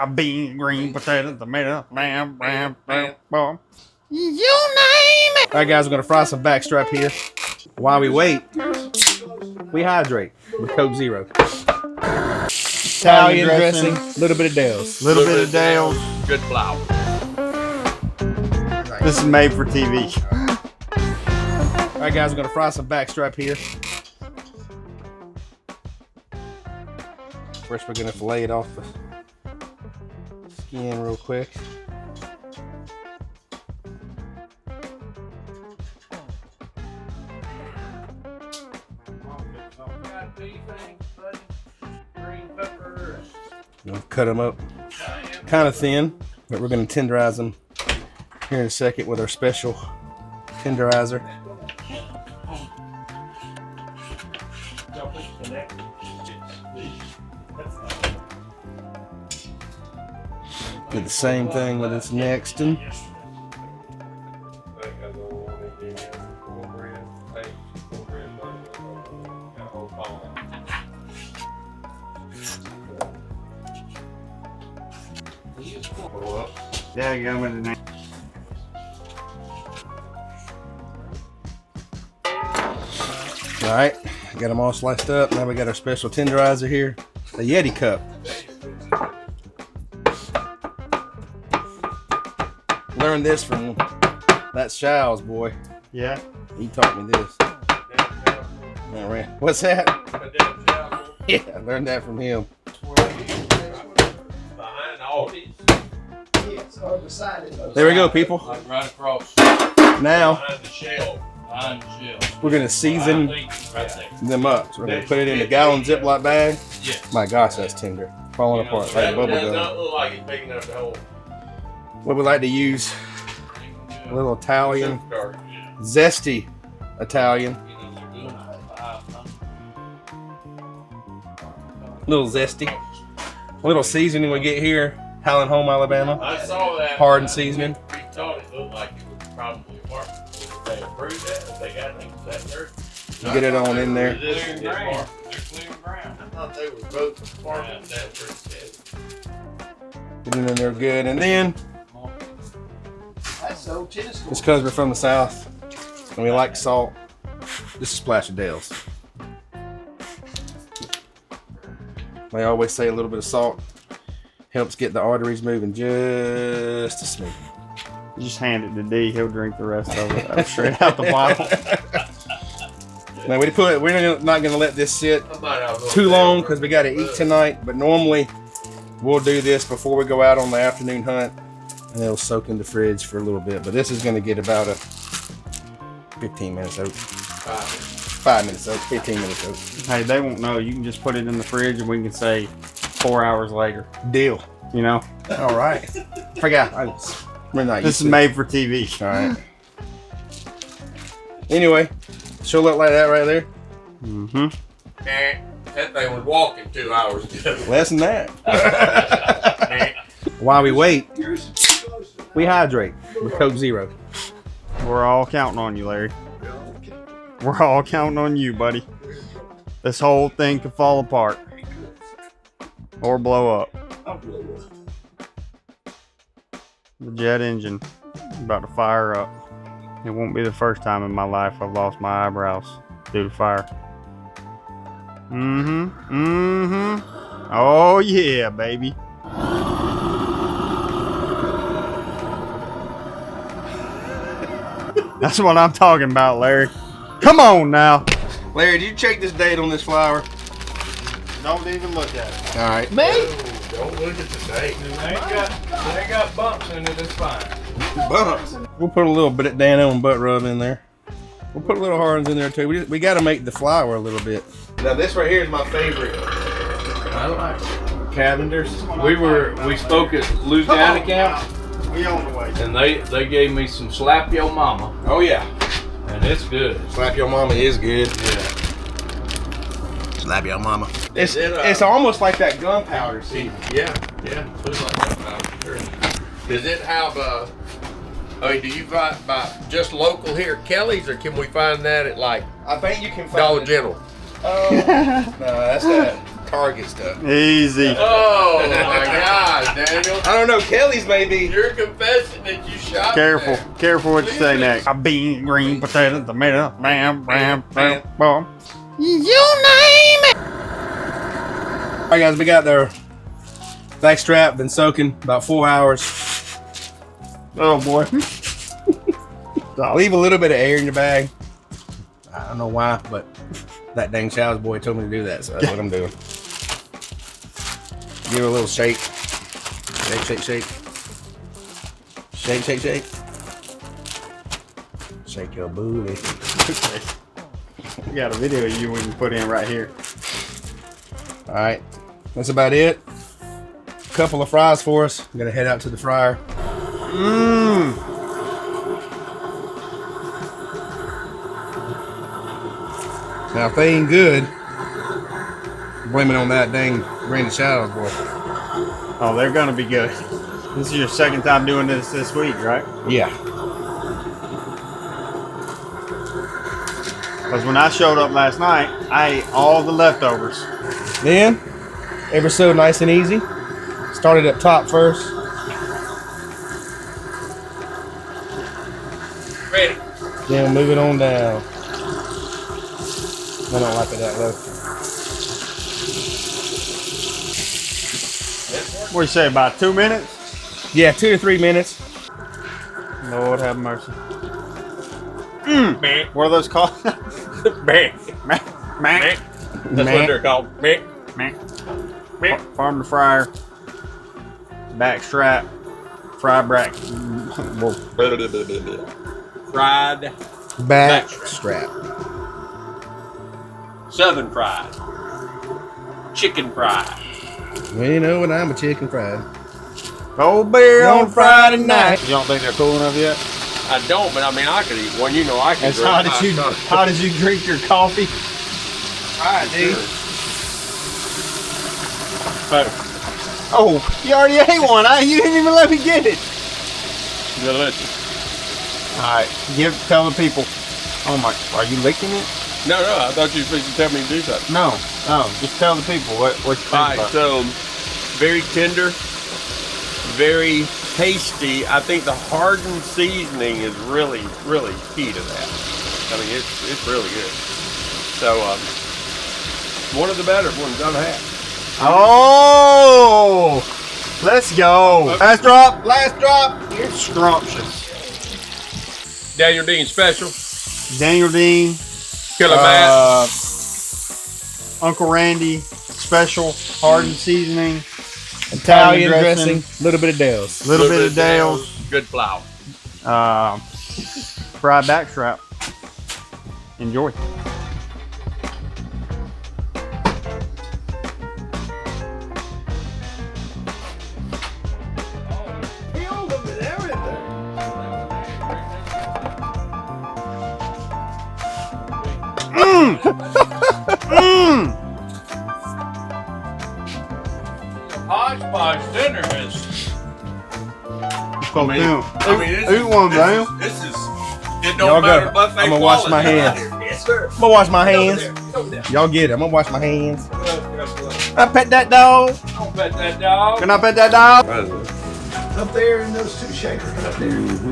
A bean, green potato, tomato, bam, bam, bam, bam. You name it. All right, guys, we're gonna fry some backstrap here. While we wait, we hydrate with Coke Zero. Italian dressing, a little bit of Dale's. Little bit of Dale's. Good flour. This is made for TV. All right, guys, we're gonna fry some backstrap here. First, we're gonna fillet it off the skin real quick. We'll cut them up kind of thin, but we're going to tenderize them here in a second with our special tenderizer. Do the same thing with this next one. Yeah, you got them. All right, got them all sliced up. Now we got our special tenderizer here, the Yeti cup. Learned this from that Shaw's boy. Yeah. He taught me this. What's that? Yeah, I learned that from him. Behind all these. There we go, people. Like right across. Now Behind the shell. Behind the shell. we're gonna season Right there. them up. So we're gonna put it in a gallon Ziploc bag. Yes. My gosh, that's tender. Falling apart like That bubble does gum. not look like it's big enough to hold. What we like to use, a little Italian, Superstar. zesty Italian. A little zesty. A little seasoning we get here, Howlin' Home, Alabama. I saw that. Hard and seasoning. We thought it looked like it was probably marked. If they approved that, if they got things that dirt. You get it on in there. They're clearing ground. They're clearing ground. I thought they were both marked that for Get it in there good. And then, That's so tennis court. just because we're from the South and we like salt, just a splash of Dale's. They always say a little bit of salt helps get the arteries moving just a smidge. Just hand it to D. He'll drink the rest of it straight out the bottle. Now we're not gonna let this sit too long because we got to eat tonight. But normally we'll do this before we go out on the afternoon hunt, and it'll soak in the fridge for a little bit. But this is gonna get about a 15 minutes soak. 5 minutes soak, 15 minutes soak. Hey, they won't know. You can just put it in the fridge and we can say 4 hours later. Deal. You know? All right. Forgot. We're not. This is made for TV. All right. Anyway, she'll look like that right there. Mm-hmm. That thing was walking 2 hours ago. Less than that. While we wait, we hydrate with Coke Zero. We're all counting on you, Larry. We're all counting on you, buddy. This whole thing could fall apart. Or blow up. The jet engine is about to fire up. It won't be the first time in my life I've lost my eyebrows due to fire. Mm-hmm. Mm-hmm. Oh yeah, baby. That's what I'm talking about, Larry. Come on now. Larry, did you check this date on this flour? Don't even look at it. All right. Don't look at the date. They got bumps in it, it's fine. Bumps. We'll put a little bit of Dano and butt rub in there. We'll put a little Hardens in there too. We got to make the flour a little bit. Now this right here is my favorite. I like it. Cavenders. We spoke at Louisiana Camp, We on the way. and they gave me some Slap Yo Mama, Oh yeah. and it's good. Slap Your Mama is good. Yeah. Slap Your Mama. It's Is it, it's almost like that gunpowder seed. Yeah. Looks like that. Sure. Does it have do you buy just local here at Kelly's, or can we find that at like I think you can find Dollar it. General? No, that's that Target stuff. Easy. Oh my God, Daniel! I don't know. Kelly's maybe. You're confessing that you shot. Careful. There. Careful what you say next. A bean, green potato, tomato, bam, bam, bam, bam. You name it. All right, guys, we got their backstrap. Been soaking about 4 hours. Oh boy. Leave a little bit of air in your bag. I don't know why, but that dang Showers boy told me to do that, so that's what I'm doing. Give it a little shake. Shake, shake, shake. Shake, shake, shake. Shake your booty. We got a video of you we can put in right here. All right, that's about it. A couple of fries for us. I'm gonna head out to the fryer. Mmm. Now, if they ain't good, blame it on that dang Randy Showers boy. Oh, they're gonna be good. This is your second time doing this week, right? Yeah. Because when I showed up last night, I ate all the leftovers. Then, ever so nice and easy. Started up top first. Ready. Then move it on down. I don't like it that low. What do you say, about 2 minutes? Yeah, 2 to 3 minutes. Lord have mercy. Mmm. What are those called? Bang. Mac. Mac. That's what they're called. Bang. Mac. Farm to fryer. Backstrap. Fry brack. Fried. Backstrap. Southern fried. Chicken fried. Well, you know when I'm a chicken fried. Cold beer On on Friday Friday night. night. You don't think they're cool enough yet? I don't, but I mean, I could eat one. You know, I can. That's how did you drink your coffee? Alright, dude. Oh, you already ate one. You didn't even let me get it. Delicious. All right, tell the people. Oh my, are you licking it? No, I thought you were supposed to tell me to do something. No, just tell the people what you think All right, about. so very tender, very tasty. I think the hardened seasoning is really, really key to that. I mean, it's really good. So, one of the better ones I've had. Oh, let's go. Okay. Last drop. Last drop. You're scrumptious. Daniel Dean special. Daniel Dean. Killer Matt. Uncle Randy special hardened seasoning. Italian dressing. Little bit of Dale's. Little bit of Dale's. Good flour. Fried backstrap. Enjoy. Hodgepodge dinner is. I mean, This is. It don't Y'all matter go. buffet I'm gonna wash my quality. hands. Yes, sir. I'm gonna wash my hands. Y'all get it. I'm gonna wash my hands. I pet that dog. Don't pet that dog. Can I pet that dog? Up there in those two shakers up there.